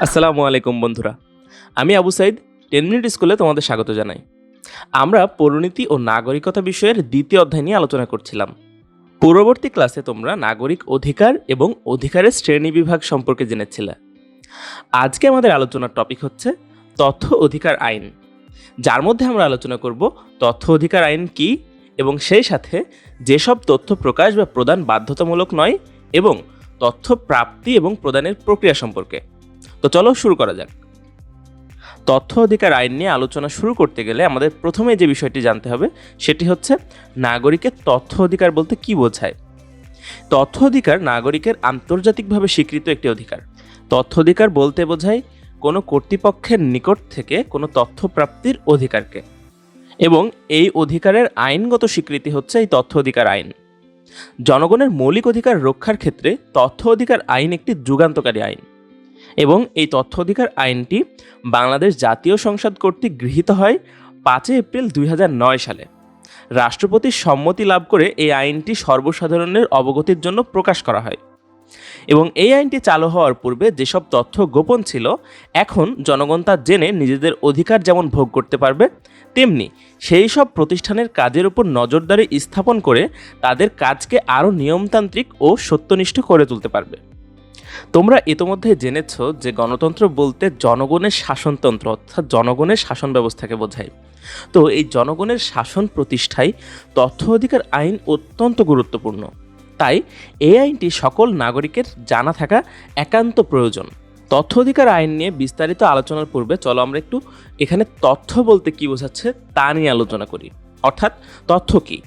আসসালামু আলাইকুম বন্ধুরা, আমি আবু সাইদ 10 মিনিট স্কুলে তোমাদের স্বাগত জানাই। আমরা পৌরনীতি ও নাগরিকতা বিষয়ের দ্বিতীয় অধ্যায় নিয়ে আলোচনা করছিলাম। পূর্ববর্তী ক্লাসে তোমরা নাগরিক অধিকার এবং অধিকারের শ্রেণী বিভাগ সম্পর্কে জেনেছিলে। আজকে আমাদের আলোচনার টপিক হচ্ছে তথ্য অধিকার আইন, যার মধ্যে আমরা আলোচনা করব তথ্য অধিকার আইন কি এবং সেই সাথে যেসব তথ্য প্রকাশ বা প্রদান বাধ্যতামূলক নয় এবং তথ্য প্রাপ্তি এবং প্রদানের প্রক্রিয়া সম্পর্কে। তো চলো শুরু করা যাক। তথ্য অধিকার আইন নিয়ে আলোচনা শুরু করতে গেলে আমাদের প্রথমে যে বিষয়টি জানতে হবে সেটি হচ্ছে নাগরিকের তথ্য অধিকার বলতে কি বোঝায়। তথ্য অধিকার নাগরিকের আন্তর্জাতিকভাবে স্বীকৃত একটি অধিকার। তথ্য অধিকার বলতে বোঝায় কোনো কর্তৃপক্ষের নিকট থেকে কোনো তথ্য প্রাপ্তির অধিকারকে, এবং এই অধিকারের আইনগত স্বীকৃতি হচ্ছে এই তথ্য অধিকার আইন। জনগণের মৌলিক অধিকার রক্ষার ক্ষেত্রে তথ্য অধিকার আইন একটি যুগান্তকারী আইন, এবং এই তথ্য অধিকার আইনটি বাংলাদেশ জাতীয় সংসদ কর্তৃক গৃহীত হয় 5 এপ্রিল 2009 সালে। রাষ্ট্রপতির সম্মতি লাভ করে এই আইনটি সর্বসাধারণের অবগতির জন্য প্রকাশ করা হয়, এবং এই আইনটি চালু হওয়ার পূর্বে যেসব তথ্য গোপন ছিল, এখন জনগণ তা জেনে নিজেদের অধিকার যেমন ভোগ করতে পারবে, তেমনি সেই সব প্রতিষ্ঠানের কাজের উপর নজরদারি স্থাপন করে তাদের কাজকে আরও নিয়মতান্ত্রিক ও সত্যনিষ্ঠ করে তুলতে পারবে। তোমরা ইতোমধ্যে জেনেছ যে গণতন্ত্র বলতে জনগণের শাসনতন্ত্র অর্থাৎ জনগণের শাসন ব্যবস্থাকে বোঝায়। তো এই জনগণের শাসন প্রতিষ্ঠায় তথ্য অধিকার আইন অত্যন্ত গুরুত্বপূর্ণ। তাই এই আইনটি সকল নাগরিকের জানা থাকা একান্ত প্রয়োজন। তথ্য অধিকার আইন নিয়ে বিস্তারিত আলোচনার পূর্বে চলো আমরা একটু এখানে তথ্য বলতে কি বোঝাচ্ছে তা নিয়ে আলোচনা করি। অর্থাৎ তথ্য কি?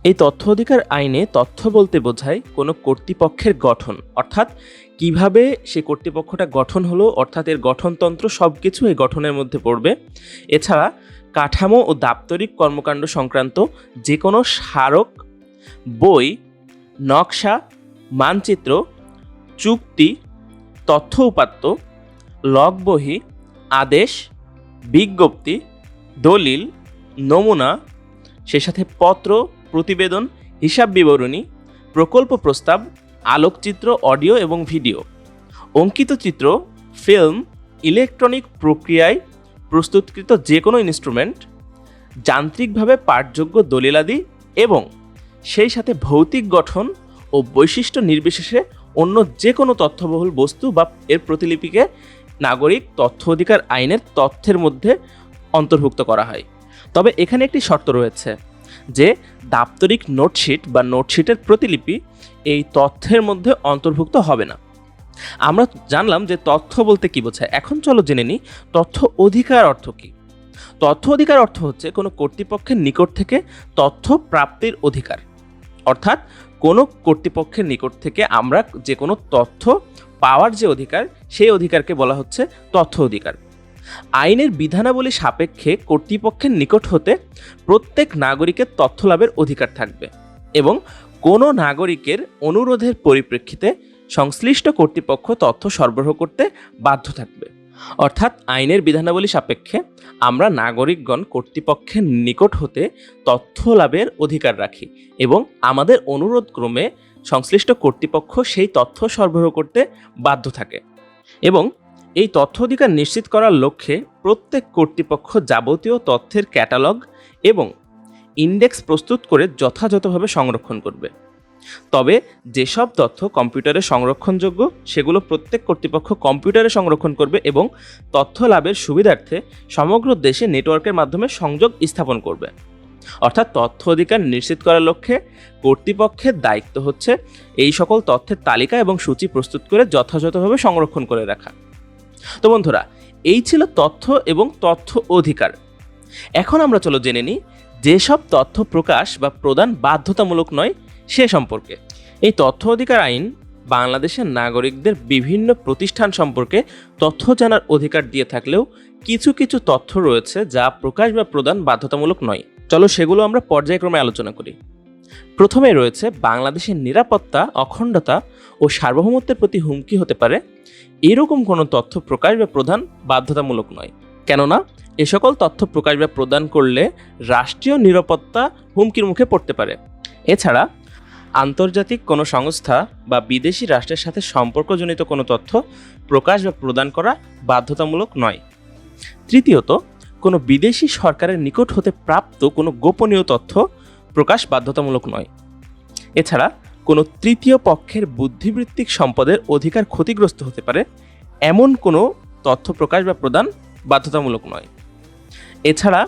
এই তথ্য অধিকার আইনে তথ্য বলতে বোঝায় কোনো কর্তৃপক্ষের গঠন, অর্থাৎ কিভাবে সে কর্তৃপক্ষটা গঠন হলো, অর্থাৎ এর গঠনতন্ত্র সব কিছু এই গঠনের মধ্যে পড়বে। এছাড়া কাঠামো ও দাপ্তরিক কর্মকাণ্ড সংক্রান্ত যে কোনো স্মারক, বই, নকশা, মানচিত্র, চুক্তি, তথ্য উপাত্ত, লগ বহি, আদেশ, বিজ্ঞপ্তি, দলিল, নমুনা, সে সাথে পত্র, প্রতিবেদন, হিসাব বিবরণী, প্রকল্প প্রস্তাব, আলোকচিত্র, অডিও এবং ভিডিও, অঙ্কিত চিত্র, ফিল্ম, ইলেকট্রনিক প্রক্রিয়ায় প্রস্তুতকৃত যে কোনো ইনস্ট্রুমেন্ট, যান্ত্রিকভাবে পাঠযোগ্য দলিলাদি, এবং সেই সাথে ভৌতিক গঠন ও বৈশিষ্ট্য নির্বিশেষে অন্য যে কোনো তথ্যবহুল বস্তু বা এর প্রতিলিপিকে নাগরিক তথ্য অধিকার আইনের তথ্যের মধ্যে অন্তর্ভুক্ত করা হয়। তবে এখানে একটি শর্ত রয়েছে যে দাপ্তরিক নোটশিট বা নোটশিটের প্রতিলিপি এই তথ্যের মধ্যে অন্তর্ভুক্ত হবে না। আমরা জানলাম যে তথ্য বলতে কি বোঝায়। এখন চলো জেনে নিই তথ্য অধিকার অর্থ কি। তথ্য অধিকার অর্থ হচ্ছে কোনো কর্তৃপক্ষের নিকট থেকে তথ্য প্রাপ্তির অধিকার, অর্থাৎ কোনো কর্তৃপক্ষের নিকট থেকে আমরা যে কোনো তথ্য পাওয়ার যে অধিকার, সেই অধিকারকে বলা হচ্ছে তথ্য অধিকার। আইনের বিধানাবলী সাপেক্ষে কর্তৃপক্ষের নিকট হতে প্রত্যেক নাগরিকের তথ্য লাভের অধিকার থাকবে, এবং কোনো নাগরিকের অনুরোধের পরিপ্রেক্ষিতে সংশ্লিষ্ট কর্তৃপক্ষ তথ্য সরবরাহ করতে বাধ্য থাকবে। অর্থাৎ আইনের বিধানাবলী সাপেক্ষে আমরা নাগরিকগণ কর্তৃপক্ষের নিকট হতে তথ্য লাভের অধিকার রাখি, এবং আমাদের অনুরোধ ক্রমে সংশ্লিষ্ট কর্তৃপক্ষ সেই তথ্য সরবরাহ করতে বাধ্য থাকে। এবং এই তথ্য অধিকার নিশ্চিত করার লক্ষ্যে প্রত্যেক কর্তৃপক্ষ যাবতীয় তথ্যের ক্যাটালগ এবং ইন্ডেক্স প্রস্তুত করে যথাযথভাবে সংরক্ষণ করবে। তবে যেসব তথ্য কম্পিউটারে সংরক্ষণযোগ্য সেগুলো প্রত্যেক কর্তৃপক্ষ কম্পিউটারে সংরক্ষণ করবে এবং তথ্য লাভের সুবিধার্থে সমগ্র দেশে নেটওয়ার্কের মাধ্যমে সংযোগ স্থাপন করবে। অর্থাৎ তথ্য অধিকার নিশ্চিত করার লক্ষ্যে কর্তৃপক্ষের দায়িত্ব হচ্ছে এই সকল তথ্যের তালিকা এবং সূচি প্রস্তুত করে যথাযথভাবে সংরক্ষণ করে রাখা। তো বন্ধুরা, এই ছিল তথ্য এবং তথ্য অধিকার। এখন আমরা চলো জেনে নিই যেসব তথ্য প্রকাশ বা প্রদান বাধ্যতামূলক নয় সে সম্পর্কে। এই তথ্য অধিকার আইন বাংলাদেশের নাগরিকদের বিভিন্ন প্রতিষ্ঠান সম্পর্কে তথ্য জানার অধিকার দিয়ে থাকলেও কিছু কিছু তথ্য রয়েছে যা প্রকাশ বা প্রদান বাধ্যতামূলক নয়। চলো সেগুলো আমরা পর্যায়ক্রমে আলোচনা করি। প্রথমে রয়েছে বাংলাদেশের নিরাপত্তা, অখণ্ডতা ও সার্বভৌমত্বের প্রতি হুমকি হতে পারে এরকম কোনো তথ্য প্রকাশ বা প্রদান বাধ্যতামূলক নয়, কেননা এ সকল তথ্য প্রকাশ বা প্রদান করলে রাষ্ট্রীয় নিরাপত্তা হুমকির মুখে পড়তে পারে। এছাড়া আন্তর্জাতিক কোনো সংস্থা বা বিদেশি রাষ্ট্রের সাথে সম্পর্কজনিত কোনো তথ্য প্রকাশ বা প্রদান করা বাধ্যতামূলক নয়। তৃতীয়ত, কোনো বিদেশি সরকারের নিকট হতে প্রাপ্ত কোনো গোপনীয় তথ্য প্রকাশ বাধ্যতামূলক নয়। এছাড়া কোনো তৃতীয় পক্ষের বুদ্ধিবৃত্তিক সম্পদের অধিকার ক্ষতিগ্রস্ত হতে পারে এমন কোনো তথ্য প্রকাশ বা প্রদান বাধ্যতামূলক নয়। এছাড়া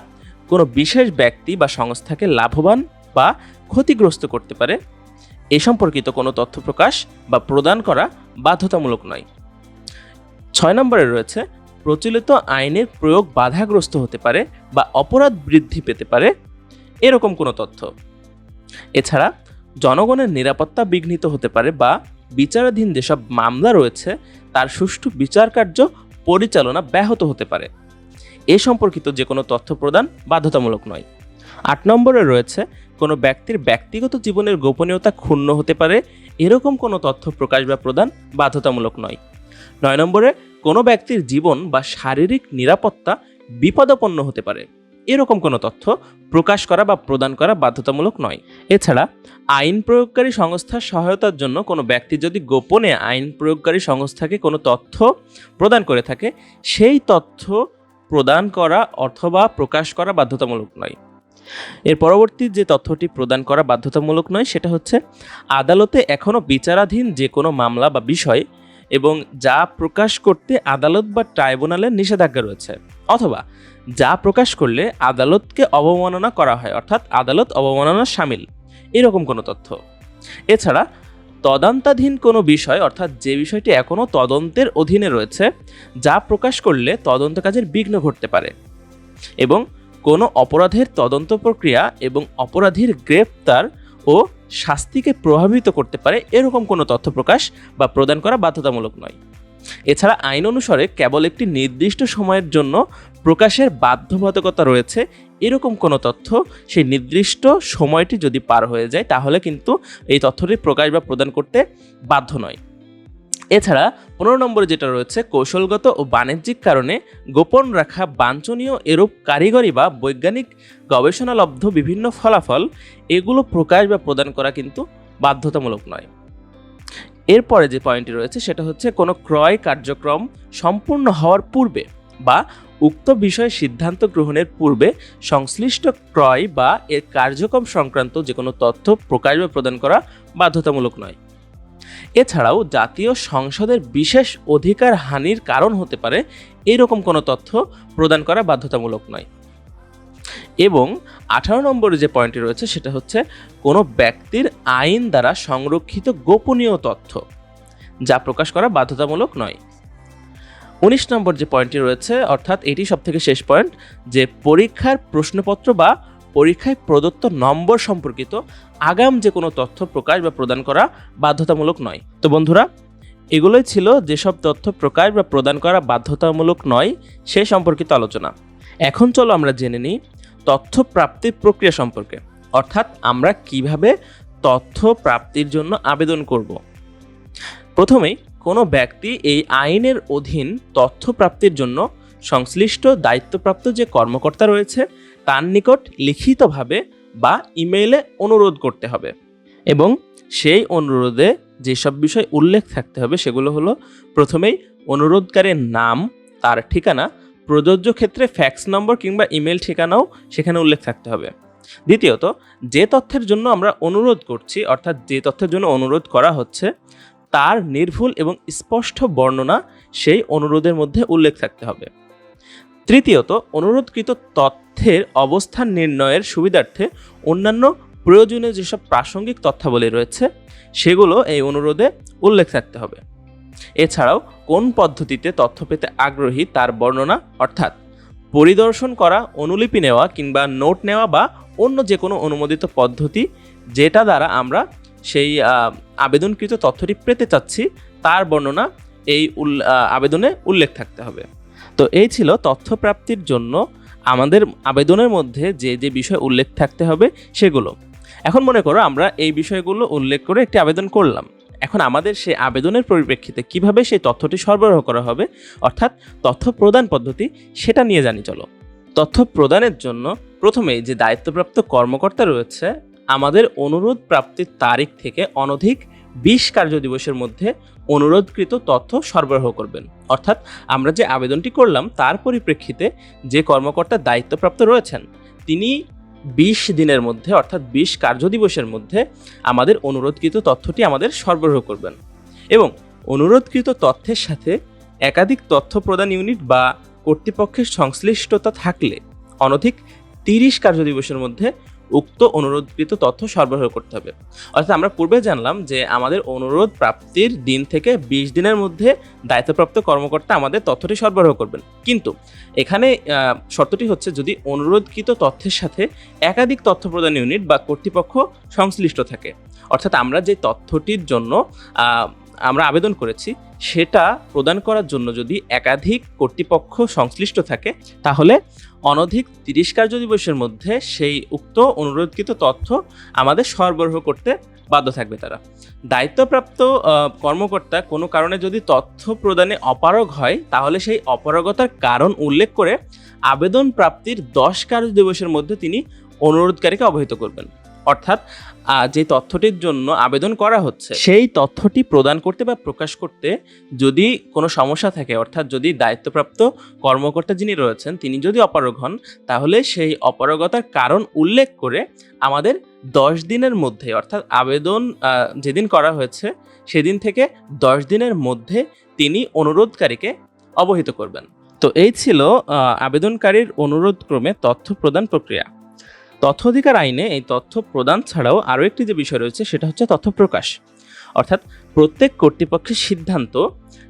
কোনো বিশেষ ব্যক্তি বা সংস্থাকে লাভবান বা ক্ষতিগ্রস্ত করতে পারে এ সম্পর্কিত কোনো তথ্য প্রকাশ বা প্রদান করা বাধ্যতামূলক নয়। 6 নম্বরে রয়েছে প্রচলিত আইনের প্রয়োগ বাধাগ্রস্ত হতে পারে বা অপরাধ বৃদ্ধি পেতে পারে এরকম কোনো তথ্য। এছাড়া জনগণের নিরাপত্তা বিঘ্নিত হতে পারে বা বিচারাধীন যেসব মামলা রয়েছে তার সুষ্ঠু বিচার কার্য পরিচালনা ব্যাহত হতে পারে এ সম্পর্কিত যে কোনো তথ্য প্রদান বাধ্যতামূলক নয়। 8 নম্বরে রয়েছে কোনো ব্যক্তির ব্যক্তিগত জীবনের গোপনীয়তা ক্ষুণ্ণ হতে পারে এরকম কোনো তথ্য প্রকাশ বা প্রদান বাধ্যতামূলক নয়। 9 নম্বরে কোনো ব্যক্তির জীবন বা শারীরিক নিরাপত্তা বিপদাপন্ন হতে পারে এরকম কোনো তথ্য প্রকাশ করা বা প্রদান করা বাধ্যতামূলক নয়। এছাড়া আইন প্রয়োগকারী সংস্থার সহায়তার জন্য কোনো ব্যক্তি যদি গোপনে আইন প্রয়োগকারী সংস্থাকে কোনো তথ্য প্রদান করে থাকে সেই তথ্য প্রদান করা অথবা প্রকাশ করা বাধ্যতামূলক নয়। এর পরবর্তী যে তথ্যটি প্রদান করা বাধ্যতামূলক নয় সেটা হচ্ছে আদালতে এখনও বিচারাধীন যে কোনো মামলা বা বিষয় এবং যা প্রকাশ করতে আদালত বা ট্রাইব্যুনালের নিষেধাজ্ঞা রয়েছে অথবা যা প্রকাশ করলে আদালতকে অবমাননা করা হয় অর্থাৎ আদালত অবমাননা শামিল এরকম কোনো তথ্য। এছাড়া তদন্তাধীন কোনো বিষয় অর্থাৎ যে বিষয়টি এখনও তদন্তের অধীনে রয়েছে যা প্রকাশ করলে তদন্ত কাজের বিঘ্ন ঘটতে পারে এবং কোনো অপরাধের তদন্ত প্রক্রিয়া এবং অপরাধীর গ্রেপ্তার ও শাস্তিকে প্রভাবিত করতে পারে এরকম কোনো তথ্য প্রকাশ বা প্রদান করা বাধ্যতামূলক নয়। এছাড়া আইন অনুসারে কেবল একটি নির্দিষ্ট সময়ের জন্য প্রকাশের বাধ্যবাধকতা রয়েছে এরকম কোনো তথ্য সেই নির্দিষ্ট সময়টি যদি পার হয়ে যায় তাহলে কিন্তু এই তথ্যটি প্রকাশ বা প্রদান করতে বাধ্য নয়। এছাড়া 15 নম্বরে যেটা রয়েছে কৌশলগত ও বাণিজ্যিক কারণে গোপন রাখা বাঞ্ছনীয় এরূপ কারিগরি বা বৈজ্ঞানিক গবেষণালব্ধ বিভিন্ন ফলাফল এগুলো প্রকাশ বা প্রদান করা কিন্তু বাধ্যতামূলক নয়। এরপরে যে পয়েন্টটি রয়েছে সেটা হচ্ছে কোনো ক্রয় কার্যক্রম সম্পূর্ণ হওয়ার পূর্বে বা উক্ত বিষয়ে সিদ্ধান্ত গ্রহণের পূর্বে সংশ্লিষ্ট ক্রয় বা এর কার্যক্রম সংক্রান্ত যে কোনো তথ্য প্রকাশ বা প্রদান করা বাধ্যতামূলক নয়। এছাড়াও জাতীয় সংসদের বিশেষ অধিকার হানির কারণ হতে পারে এরকম কোনো তথ্য প্রদান করা বাধ্যতামূলক নয়। এবং 18 নম্বরে যে পয়েন্টটি রয়েছে সেটা হচ্ছে কোনো ব্যক্তির আইন দ্বারা সংরক্ষিত গোপনীয় তথ্য যা প্রকাশ করা বাধ্যতামূলক নয়। 19 নম্বর যে পয়েন্টটি রয়েছে অর্থাৎ এটি সবথেকে শেষ পয়েন্ট যে পরীক্ষার প্রশ্নপত্র বা পরীক্ষায় প্রদত্ত নম্বর সম্পর্কিত আগাম যে কোনো তথ্য প্রকাশ বা প্রদান করা বাধ্যতামূলক নয়। তো বন্ধুরা, এগুলোই ছিল যেসব তথ্য প্রকাশ বা প্রদান করা বাধ্যতামূলক নয় সে সম্পর্কিত আলোচনা। এখন চলো আমরা জেনে নিই তথ্য প্রাপ্তির প্রক্রিয়া সম্পর্কে, অর্থাৎ আমরা কিভাবে তথ্য প্রাপ্তির জন্য আবেদন করব। প্রথমেই কোনো ব্যক্তি এই আইনের অধীন তথ্য প্রাপ্তির জন্য সংশ্লিষ্ট দায়িত্বপ্রাপ্ত যে কর্মকর্তা রয়েছে তার নিকট লিখিতভাবে বা ইমেইলে অনুরোধ করতে হবে এবং সেই অনুরোধে যেসব বিষয় উল্লেখ থাকতে হবে সেগুলো হলো প্রথমেই অনুরোধকারীর নাম, তার ঠিকানা, প্রযোজ্য ক্ষেত্রে ফ্যাক্স নম্বর কিংবা ইমেল ঠিকানাও সেখানে উল্লেখ থাকতে হবে। দ্বিতীয়ত, যে তথ্যের জন্য আমরা অনুরোধ করছি অর্থাৎ যে তথ্যের জন্য অনুরোধ করা হচ্ছে তার নির্ভুল এবং স্পষ্ট বর্ণনা সেই অনুরোধের মধ্যে উল্লেখ থাকতে হবে। তৃতীয়ত, অনুরোধকৃত তথ্যের অবস্থান নির্ণয়ের সুবিধার্থে অন্যান্য প্রয়োজনীয় যেসব প্রাসঙ্গিক তথ্যাবলী রয়েছে সেগুলো এই অনুরোধে উল্লেখ থাকতে হবে। এছাড়াও কোন পদ্ধতিতে তথ্য পেতে আগ্রহী তার বর্ণনা অর্থাৎ পরিদর্শন করা, অনুলিপি নেওয়া কিংবা নোট নেওয়া বা অন্য যে কোনো অনুমোদিত পদ্ধতি যেটা দ্বারা আমরা সেই আবেদনকৃত তথ্যটি পেতে চাচ্ছি তার বর্ণনা এই আবেদনে উল্লেখ থাকতে হবে। তো এই ছিল তথ্য প্রাপ্তির জন্য আমাদের আবেদনের মধ্যে যে যে বিষয় উল্লেখ থাকতে হবে সেগুলো। এখন মনে করো আমরা এই বিষয়গুলো উল্লেখ করে একটি আবেদন করলাম, এখন আমাদের সেই আবেদনের পরিপ্রেক্ষিতে কিভাবে সেই তথ্যটি সরবরাহ করা হবে অর্থাৎ তথ্য প্রদান পদ্ধতি সেটা নিয়ে জানি চলো। তথ্য প্রদানের জন্য প্রথমেই যে দায়িত্বপ্রাপ্ত কর্মকর্তা রয়েছে আমাদের অনুরোধ প্রাপ্তির তারিখ থেকে অনধিক 20 কার্যদিবসের মধ্যে অনুরোধকৃত তথ্য সরবরাহ করবেন। অর্থাৎ আমরা যে আবেদনটি করলাম তার পরিপ্রেক্ষিতে যে কর্মকর্তা দায়িত্বপ্রাপ্ত রয়েছেন তিনি 20 দিনের মধ্যে অর্থাৎ 20 কার্যদিবসের মধ্যে আমাদের অনুরোধকৃত তথ্যটি আমাদের সরবরাহ করবেন। এবং অনুরোধকৃত তথ্যের সাথে একাধিক তথ্য প্রদান ইউনিট বা কর্তৃপক্ষের সংশ্লিষ্টতা থাকলে অনধিক 30 কার্যদিবসের মধ্যে উক্ত অনুরোধকৃত তথ্য সরবরাহ করতে হবে। অর্থাৎ আমরা পূর্বে জানলাম যে আমাদের অনুরোধ প্রাপ্তির দিন থেকে 20 দিনের মধ্যে দায়িত্বপ্রাপ্ত কর্মকর্তা আমাদের তথ্যটি সরবরাহ করবেন, কিন্তু এখানে শর্তটি হচ্ছে যদি অনুরোধকৃত তথ্যের সাথে একাধিক তথ্য প্রদান ইউনিট বা কর্তৃপক্ষ সংশ্লিষ্ট থাকে। অর্থাৎ আমরা যে তথ্যটির জন্য আমরা আবেদন করেছি সেটা প্রদান করার জন্য যদি একাধিক কর্তৃপক্ষ সংশ্লিষ্ট থাকে তাহলে অনধিক 30 কার্যদিবসের মধ্যে সেই উক্ত অনুরোধকৃত তথ্য আমাদের সরবরাহ করতে বাধ্য থাকবে তারা। দায়িত্বপ্রাপ্ত কর্মকর্তা কোনো কারণে যদি তথ্য প্রদানে অপারগ হয় তাহলে সেই অপারগতার কারণ উল্লেখ করে আবেদন প্রাপ্তির 10 কার্যদিবসের মধ্যে তিনি অনুরোধকারীকে অবহিত করবেন। অর্থাৎ যে তথ্যটির জন্য আবেদন করা হচ্ছে সেই তথ্যটি প্রদান করতে বা প্রকাশ করতে যদি কোনো সমস্যা থাকে, অর্থাৎ যদি দায়িত্বপ্রাপ্ত কর্মকর্তা যিনি রয়েছেন তিনি যদি অপারগ হন তাহলে সেই অপারগতার কারণ উল্লেখ করে আমাদের 10 দিনের মধ্যে, অর্থাৎ আবেদন যেদিন করা হয়েছে সেদিন থেকে 10 দিনের মধ্যে তিনি অনুরোধকারীকে অবহিত করবেন। তো এই ছিল আবেদনকারীর অনুরোধক্রমে তথ্য প্রদান প্রক্রিয়া। তথ্য অধিকার আইনে এই তথ্য প্রদান ছাড়াও আরও একটি যে বিষয় রয়েছে সেটা হচ্ছে তথ্য প্রকাশ। অর্থাৎ প্রত্যেক কর্তৃপক্ষের সিদ্ধান্ত,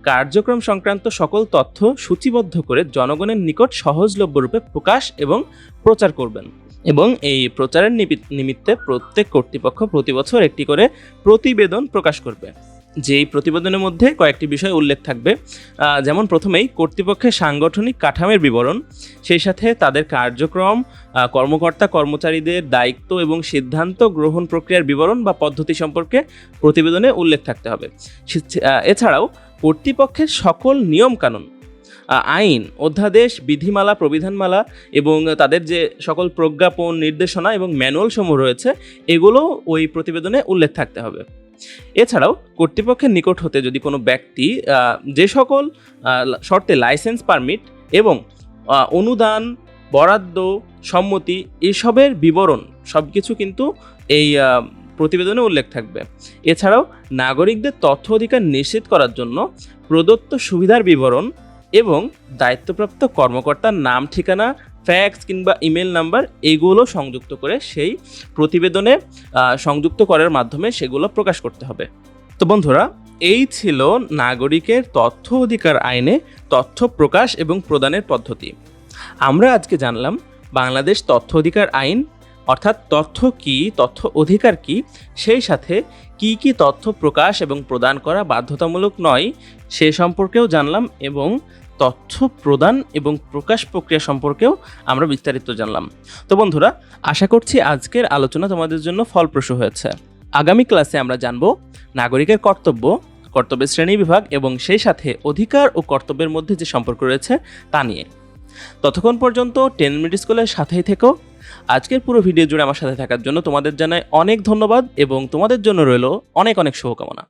কার্যক্রম সংক্রান্ত সকল তথ্য সূচিবদ্ধ করে জনগণের নিকট সহজলভ্য রূপে প্রকাশ এবং প্রচার করবেন। এবং এই প্রচারের নিমিত্তে প্রত্যেক কর্তৃপক্ষ প্রতি বছর একটি করে প্রতিবেদন প্রকাশ করবে। যেই প্রতিবেদনের মধ্যে কয়েকটি বিষয় উল্লেখ থাকবে, যেমন প্রথমেই কর্তৃপক্ষের সাংগঠনিক কাঠামোর বিবরণ, সেই সাথে তাদের কার্যক্রম, কর্মকর্তা কর্মচারীদের দায়িত্ব এবং সিদ্ধান্ত গ্রহণ প্রক্রিয়ার বিবরণ বা পদ্ধতি সম্পর্কে প্রতিবেদনে উল্লেখ থাকতে হবে। এছাড়াও কর্তৃপক্ষের সকল নিয়মকানুন, আইন, অধ্যাদেশ, বিধিমালা, প্রবিধানমালা এবং তাদের যে সকল প্রজ্ঞাপন, নির্দেশনা এবং ম্যানুয়াল সমূহ রয়েছে এগুলো ওই প্রতিবেদনে উল্লেখ থাকতে হবে। এছাড়াও কর্তৃপক্ষের নিকট হতে যদি কোনো ব্যক্তি যে সকল শর্তে লাইসেন্স, পারমিট এবং অনুদান, বরাদ্দ, সম্মতি এসবের বিবরণ সব কিছু কিন্তু এই প্রতিবেদনে উল্লেখ থাকবে। এছাড়াও নাগরিকদের তথ্য অধিকার নিশ্চিত করার জন্য প্রদত্ত সুবিধার বিবরণ এবং দায়িত্বপ্রাপ্ত কর্মকর্তার নাম, ঠিকানা, ফ্যাক্স কিংবা ইমেল নাম্বার এগুলো সংযুক্ত করে সেই প্রতিবেদনে সংযুক্ত করার মাধ্যমে সেগুলো প্রকাশ করতে হবে। তো বন্ধুরা, এই ছিল নাগরিকের তথ্য অধিকার আইনে তথ্য প্রকাশ এবং প্রদানের পদ্ধতি। আমরা আজকে জানলাম বাংলাদেশ তথ্য অধিকার আইন, অর্থাৎ তথ্য কি, তথ্য অধিকার কি, সেই সাথে কি কি তথ্য প্রকাশ এবং প্রদান করা বাধ্যতামূলক নয় সে সম্পর্কেও জানলাম, এবং তথ্য প্রদান এবং প্রকাশ প্রক্রিয়া সম্পর্কেও আমরা বিস্তারিত জানলাম। তো বন্ধুরা, আশা করছি আজকের আলোচনা তোমাদের জন্য ফলপ্রসূ হয়েছে। আগামী ক্লাসে আমরা জানব নাগরিকের কর্তব্য, কর্তব্যের শ্রেণীবিভাগ এবং সেই সাথে অধিকার ও কর্তব্যের মধ্যে যে সম্পর্ক রয়েছে তা নিয়ে। ততক্ষণ পর্যন্ত 10 মিনিট স্কুলের সাথেই থেকো। আজকের পুরো ভিডিও জুড়ে আমার সাথে থাকার জন্য তোমাদের জানাই অনেক ধন্যবাদ এবং তোমাদের জন্য রইল অনেক অনেক শুভকামনা।